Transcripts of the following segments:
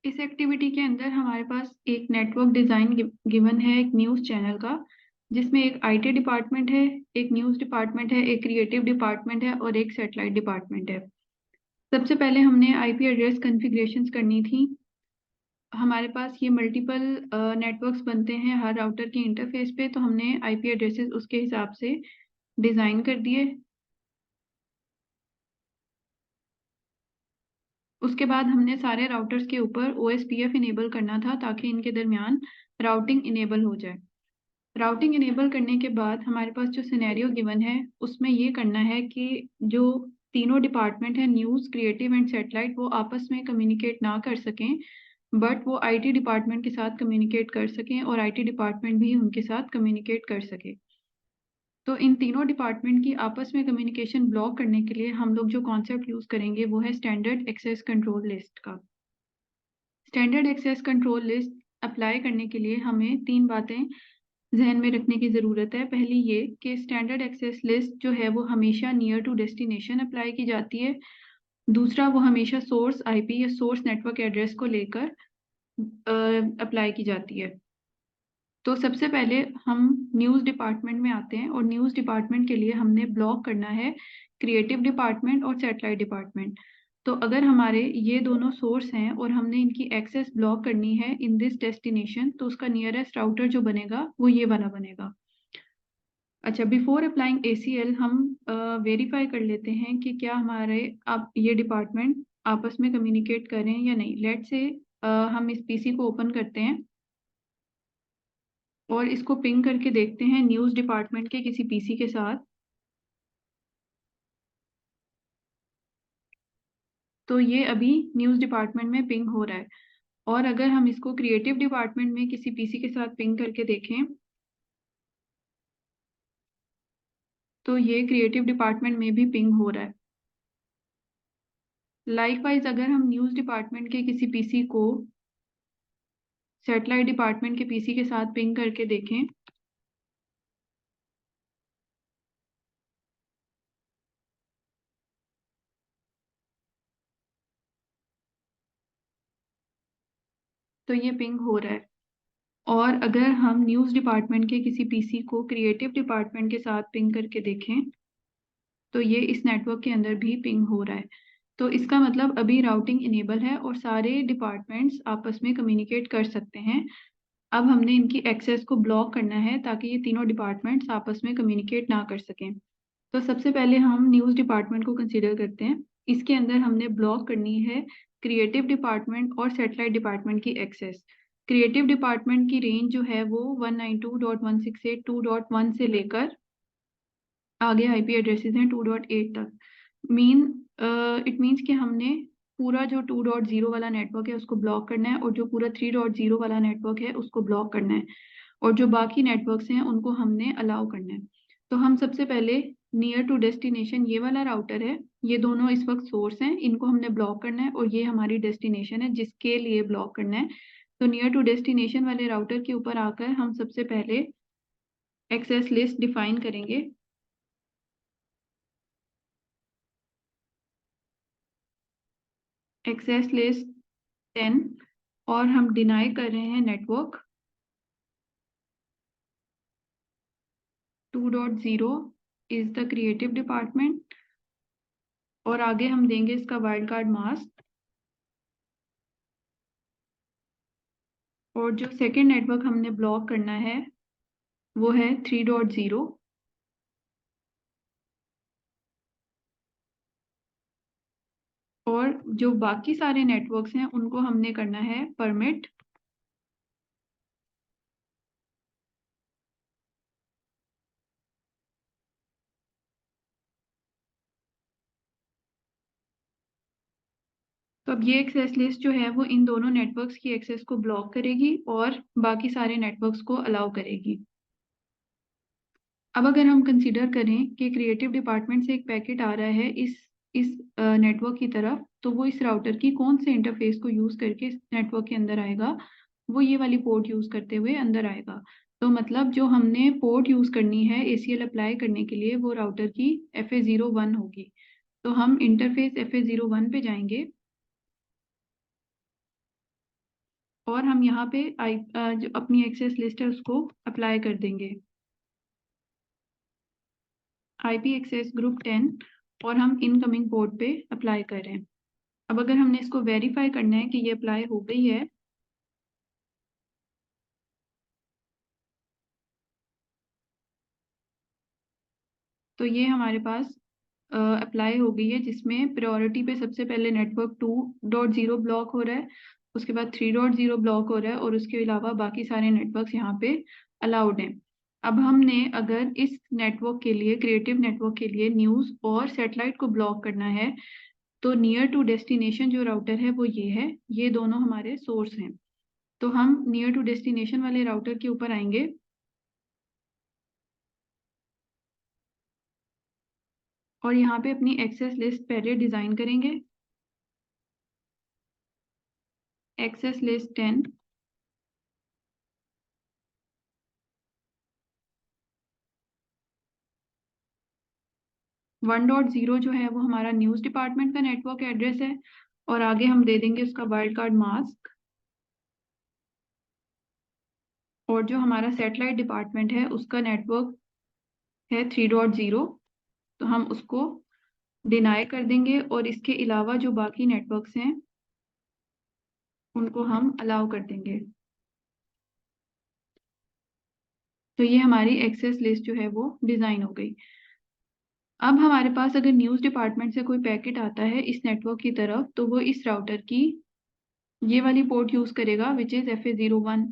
इस एक्टिविटी के अंदर हमारे पास एक नेटवर्क डिज़ाइन गिवन है एक न्यूज़ चैनल का, जिसमें एक आईटी डिपार्टमेंट है, एक न्यूज़ डिपार्टमेंट है, एक क्रिएटिव डिपार्टमेंट है और एक सैटेलाइट डिपार्टमेंट है। सबसे पहले हमने आईपी एड्रेस कॉन्फ़िगरेशंस करनी थी। हमारे पास ये मल्टीपल नेटवर्क्स बनते हैं हर राउटर के इंटरफेस पे, तो हमने आईपी एड्रेसेस उसके हिसाब से डिज़ाइन कर दिए। उसके बाद हमने सारे राउटर्स के ऊपर ओएसपीएफ इनेबल करना था ताकि इनके दरमियान राउटिंग इनेबल हो जाए। राउटिंग इनेबल करने के बाद हमारे पास जो सिनेरियो गिवन है उसमें ये करना है कि जो तीनों डिपार्टमेंट है न्यूज़, क्रिएटिव एंड सैटेलाइट, वो आपस में कम्युनिकेट ना कर सकें, बट वो आईटी डिपार्टमेंट के साथ कम्युनिकेट कर सकें और आईटी डिपार्टमेंट भी उनके साथ कम्युनिकेट कर सके। तो इन तीनों डिपार्टमेंट की आपस में कम्युनिकेशन ब्लॉक करने के लिए हम लोग जो कॉन्सेप्ट यूज़ करेंगे वो है स्टैंडर्ड एक्सेस कंट्रोल लिस्ट का। Standard access control list apply करने के लिए हमें 3 बातें ज़हन में रखने की ज़रूरत है। पहली ये कि स्टैंडर्ड एक्सेस लिस्ट जो है वो हमेशा नियर टू डेस्टिनेशन अप्लाई की जाती है। दूसरा, वो हमेशा सोर्स आईपी या सोर्स नेटवर्क एड्रेस को लेकर अप्लाई की जाती है। तो सबसे पहले हम न्यूज़ डिपार्टमेंट में आते हैं और न्यूज़ डिपार्टमेंट के लिए हमने ब्लॉक करना है क्रिएटिव डिपार्टमेंट और सैटेलाइट डिपार्टमेंट। तो अगर हमारे ये दोनों सोर्स हैं और हमने इनकी एक्सेस ब्लॉक करनी है इन दिस डेस्टिनेशन, तो उसका नियरेस्ट राउटर जो बनेगा वो ये वाला बनेगा। अच्छा, बिफोर अप्लाइंग एसीएल हम वेरीफाई कर लेते हैं कि क्या हमारे अब ये डिपार्टमेंट आपस में कम्युनिकेट करें या नहीं। लेट्स से हम इस पीसी को ओपन करते हैं और इसको पिंग करके देखते हैं न्यूज़ डिपार्टमेंट के किसी पीसी के साथ। तो ये अभी न्यूज़ डिपार्टमेंट में पिंग हो रहा है। और अगर हम इसको क्रिएटिव डिपार्टमेंट में किसी पीसी के साथ पिंग करके देखें तो ये क्रिएटिव डिपार्टमेंट में भी पिंग हो रहा है। लाइकवाइज अगर हम न्यूज़ डिपार्टमेंट के किसी पीसी को सैटेलाइट डिपार्टमेंट के पीसी के साथ पिंग करके देखें तो ये पिंग हो रहा है। और अगर हम न्यूज़ डिपार्टमेंट के किसी पीसी को क्रिएटिव डिपार्टमेंट के साथ पिंग करके देखें तो ये इस नेटवर्क के अंदर भी पिंग हो रहा है। तो इसका मतलब अभी राउटिंग इनेबल है और सारे डिपार्टमेंट्स आपस में कम्युनिकेट कर सकते हैं। अब हमने इनकी एक्सेस को ब्लॉक करना है ताकि ये तीनों डिपार्टमेंट्स आपस में कम्युनिकेट ना कर सकें। तो सबसे पहले हम न्यूज़ डिपार्टमेंट को कंसीडर करते हैं। इसके अंदर हमने ब्लॉक करनी है क्रिएटिव डिपार्टमेंट और सैटेलाइट डिपार्टमेंट की एक्सेस। क्रिएटिव डिपार्टमेंट की रेंज जो है वो 192.168.2.1 से लेकर आगे आईपी एड्रेसेस हैं 2.8 तक। मीन इट मीन्स कि हमने पूरा जो 2.0 वाला नेटवर्क है उसको ब्लॉक करना है और जो पूरा 3.0 वाला नेटवर्क है उसको ब्लॉक करना है और जो बाकी नेटवर्क्स हैं उनको हमने अलाउ करना है। तो हम सबसे पहले नियर टू डेस्टिनेशन ये वाला राउटर है, ये दोनों इस वक्त सोर्स हैं, इनको हमने ब्लॉक करना है और ये हमारी डेस्टिनेशन है जिसके लिए ब्लॉक करना है। तो नियर टू डेस्टिनेशन वाले राउटर के ऊपर आकर हम सबसे पहले एक्सेस लिस्ट डिफाइन करेंगे। एक्सेस लिस्ट 10 और हम डिनाई कर रहे हैं network 2.0 is the creative department और आगे हम देंगे इसका वाइल्ड कार्ड मास्क। और जो सेकेंड नेटवर्क हमने ब्लॉक करना है वो है 3.0 और जो बाकी सारे नेटवर्क्स हैं उनको हमने करना है परमिट। तो अब ये एक्सेस लिस्ट जो है वो इन दोनों नेटवर्क्स की एक्सेस को ब्लॉक करेगी और बाकी सारे नेटवर्क्स को अलाउ करेगी। अब अगर हम कंसीडर करें कि क्रिएटिव डिपार्टमेंट से एक पैकेट आ रहा है इस नेटवर्क की तरफ, तो वो इस राउटर की कौन से इंटरफेस को यूज़ करके इस नेटवर्क के अंदर आएगा, वो ये वाली पोर्ट यूज़ करते हुए अंदर आएगा। तो मतलब जो हमने पोर्ट यूज़ करनी है एसीएल अप्लाई करने के लिए वो राउटर की FA01 होगी। तो हम इंटरफेस FA01 पे जाएंगे और हम यहाँ पे जो अपनी एक्सेस लिस्ट है उसको अप्लाई कर देंगे, IP एक्सेस ग्रुप 10, और हम इनकमिंग पोर्ट पे अप्लाई कर रहे हैं। अब अगर हमने इसको वेरीफाई करना है कि ये अप्लाई हो गई है, तो ये हमारे पास अप्लाई हो गई है, जिसमें प्रायोरिटी पे सबसे पहले नेटवर्क 2.0 ब्लॉक हो रहा है, उसके बाद 3.0 ब्लॉक हो रहा है, और उसके अलावा बाकी सारे नेटवर्क्स यहाँ पे अलाउड हैं। अब हमने अगर इस नेटवर्क के लिए, क्रिएटिव नेटवर्क के लिए, न्यूज़ और सैटेलाइट को ब्लॉक करना है, तो नियर टू डेस्टिनेशन जो राउटर है वो ये है, ये दोनों हमारे सोर्स हैं। तो हम नियर टू डेस्टिनेशन वाले राउटर के ऊपर आएंगे, और यहाँ पे अपनी एक्सेस लिस्ट पहले डिज़ाइन करेंगे। एक्सेस लिस्ट 10, 1.0 जो है वो हमारा न्यूज़ डिपार्टमेंट का नेटवर्क एड्रेस है, और आगे हम दे देंगे उसका वाइल्ड कार्ड मास्क। और जो हमारा सैटेलाइट डिपार्टमेंट है उसका नेटवर्क है 3.0, तो हम उसको डिनाई कर देंगे, और इसके अलावा जो बाकी नेटवर्क्स हैं उनको हम अलाउ कर देंगे। तो ये हमारी एक्सेस लिस्ट जो है वो डिज़ाइन हो गई। अब हमारे पास अगर न्यूज़ डिपार्टमेंट से कोई पैकेट आता है इस नेटवर्क की तरफ, तो वो इस राउटर की ये वाली पोर्ट यूज़ करेगा, विच इज़ FA01।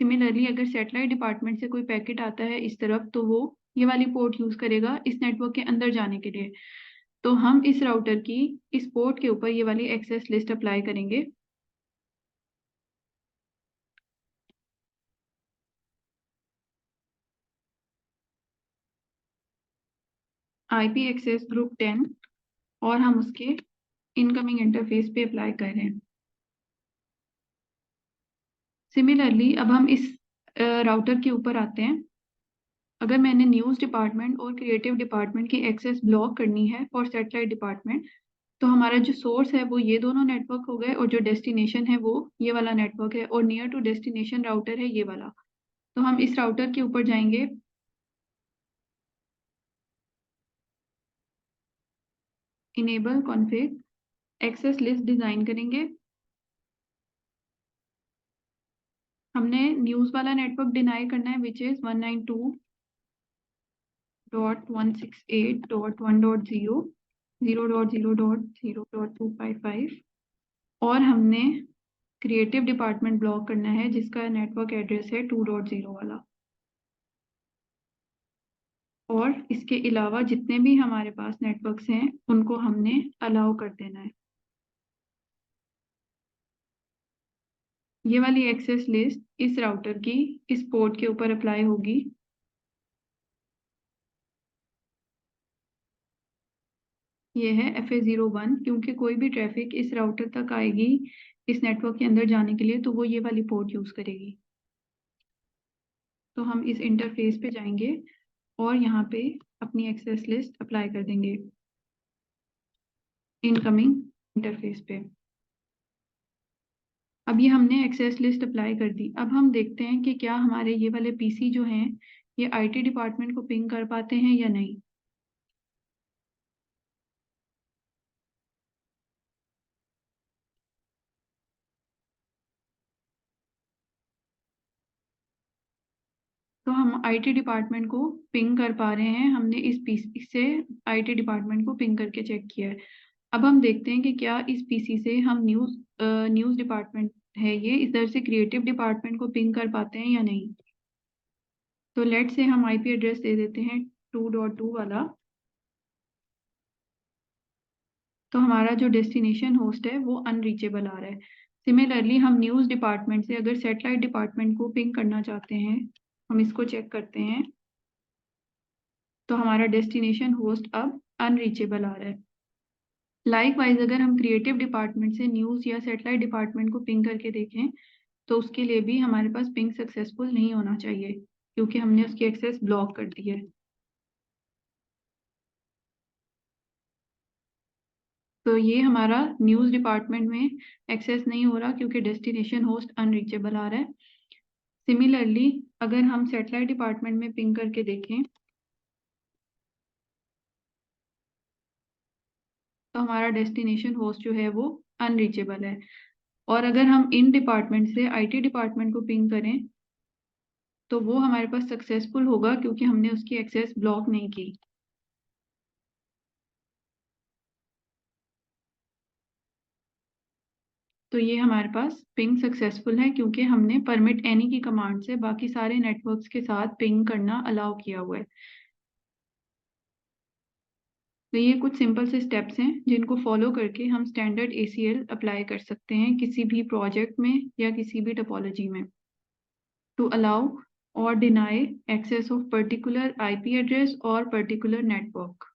सिमिलरली अगर सैटेलाइट डिपार्टमेंट से कोई पैकेट आता है इस तरफ, तो वो ये वाली पोर्ट यूज़ करेगा इस नेटवर्क के अंदर जाने के लिए। तो हम इस राउटर की इस पोर्ट के ऊपर ये वाली एक्सेस लिस्ट अप्लाई करेंगे। IP एक्सेस ग्रुप 10, और हम उसके इनकमिंग इंटरफेस पे अप्लाई कर रहे हैं। सिमिलरली अब हम इस राउटर के ऊपर आते हैं। अगर मैंने न्यूज़ डिपार्टमेंट और क्रिएटिव डिपार्टमेंट की एक्सेस ब्लॉक करनी है फॉर सैटेलाइट डिपार्टमेंट, तो हमारा जो सोर्स है वो ये दोनों नेटवर्क हो गए, और जो डेस्टिनेशन है वो ये वाला नेटवर्क है, और नियर टू डेस्टिनेशन राउटर है ये वाला। तो हम इस राउटर के ऊपर जाएंगे, enable config, access list design करेंगे। हमने न्यूज़ वाला नेटवर्क डिनाई करना है, विच इज़ 192.168.1.0, 0.0.0.255, और हमने क्रिएटिव डिपार्टमेंट ब्लॉक करना है जिसका नेटवर्क एड्रेस है 2.0 वाला। और इसके अलावा जितने भी हमारे पास नेटवर्क्स हैं उनको हमने अलाउ कर देना है। ये वाली एक्सेस लिस्ट इस राउटर की इस पोर्ट के ऊपर अप्लाई होगी। ये है FA01, क्योंकि कोई भी ट्रैफिक इस राउटर तक आएगी इस नेटवर्क के अंदर जाने के लिए, तो वो ये वाली पोर्ट यूज़ करेगी। तो हम इस इंटरफेस पे जाएंगे और यहाँ पे अपनी एक्सेस लिस्ट अप्लाई कर देंगे इनकमिंग इंटरफेस पे। अब ये हमने एक्सेस लिस्ट अप्लाई कर दी। अब हम देखते हैं कि क्या हमारे ये वाले PC जो हैं ये IT डिपार्टमेंट को पिंग कर पाते हैं या नहीं। तो हम IT डिपार्टमेंट को पिंग कर पा रहे हैं, हमने इस PC से IT डिपार्टमेंट को पिंग करके चेक किया है। अब हम देखते हैं कि क्या इस PC से हम न्यूज़ डिपार्टमेंट है ये इधर से क्रिएटिव डिपार्टमेंट को पिंग कर पाते हैं या नहीं। तो लेट से हम IP एड्रेस दे देते हैं 2.2 वाला। तो हमारा जो डेस्टिनेशन होस्ट है वो अनरीचेबल आ रहा है। सिमिलरली हम न्यूज़ डिपार्टमेंट से अगर सैटेलाइट डिपार्टमेंट को पिंग करना चाहते हैं, हम इसको चेक करते हैं, तो हमारा डेस्टिनेशन होस्ट अब अनरीचेबल आ रहा है। लाइकवाइज अगर हम क्रिएटिव डिपार्टमेंट से न्यूज़ या सैटेलाइट डिपार्टमेंट को पिंग करके देखें, तो उसके लिए भी हमारे पास पिंग सक्सेसफुल नहीं होना चाहिए, क्योंकि हमने उसकी एक्सेस ब्लॉक कर दी है। तो ये हमारा न्यूज़ डिपार्टमेंट में एक्सेस नहीं हो रहा क्योंकि डेस्टिनेशन होस्ट अनरीचेबल आ रहा है। सिमिलरली अगर हम सैटेलाइट डिपार्टमेंट में पिंग करके देखें तो हमारा डेस्टिनेशन होस्ट जो है वो अनरीचेबल है। और अगर हम इन डिपार्टमेंट से आईटी डिपार्टमेंट को पिंग करें तो वो हमारे पास सक्सेसफुल होगा क्योंकि हमने उसकी एक्सेस ब्लॉक नहीं की। तो ये हमारे पास पिंग सक्सेसफुल है क्योंकि हमने परमिट एनी की कमांड से बाकी सारे नेटवर्क्स के साथ पिंग करना अलाउ किया हुआ है। तो ये कुछ सिंपल से स्टेप्स हैं जिनको फॉलो करके हम स्टैंडर्ड ACL अप्लाई कर सकते हैं किसी भी प्रोजेक्ट में या किसी भी टोपोलॉजी में, to allow or deny access of particular IP address or particular network.